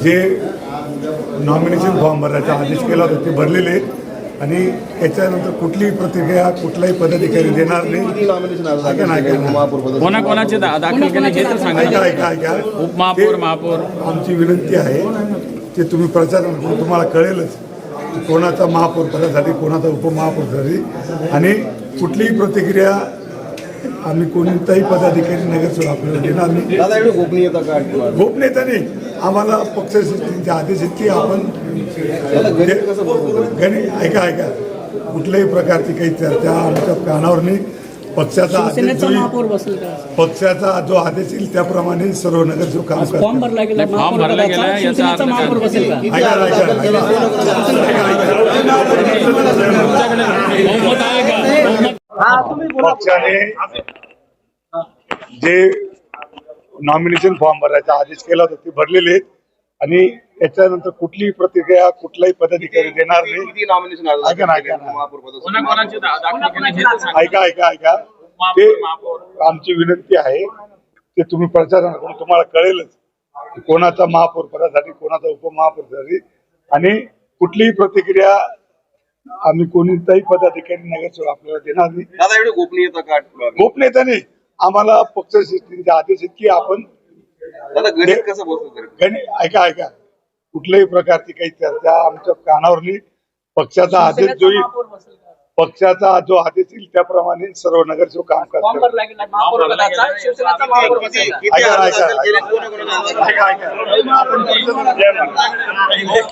जे nomination form भरायचा आदेश केला होता ते भरलेले आहेत आणि त्याच्यानंतर कुठलीही प्रतिक्रिया कुठलाही पदाधिकारी देणार नाही. कोणाकोणाचे दाखल केले हे तर सांगा. उपमहापौर महापौर आमची विनंती आहे ते तुम्ही प्रचार करून तुम्हाला कळेलच कोणाचा महापौर पदासाठी कोणाचा उपमहापौरसाठी आणि कुठलीही प्रतिक्रिया आम्ही कोणताही पदाधिकारी नगरसेवक आपल्याला देणार नाही. गोपनीयता नाही, आम्हाला पक्षश्रेष्ठींचे आदेश आहेत की आपण ऐका कुठल्याही प्रकारची काही चर्चा आमच्या कानावर नाही. पक्षाचा जो आदेश येईल त्याप्रमाणे सर्व नगरसेवक काम करतात. पक्षाने जे नॉमिनेशन फॉर्म भरायचा आदेश केला होता ते भरलेले आहेत आणि त्याच्यानंतर कुठलीही प्रतिक्रिया कुठलाही पदाधिकारी देणार नाही. ऐका ते आमची विनंती आहे ते तुम्ही प्रचार करून तुम्हाला कळेलच कोणाचा महापौर पदासाठी कोणाचा उपमहापौरसाठी आणि कुठलीही प्रतिक्रिया आम्ही कोणताही पदाधिकारी नगरसेवक आपल्याला देणार नाही. गोपनीयता नाही, आम्हाला पक्षश्रेष्ठींचे आदेश आहेत की आपण ऐका कुठल्याही प्रकारची काही चर्चा आमच्या कानावर नाही. पक्षाचा आदेश जो आदेश येईल त्याप्रमाणे सर्व नगरसेवक काम करतात.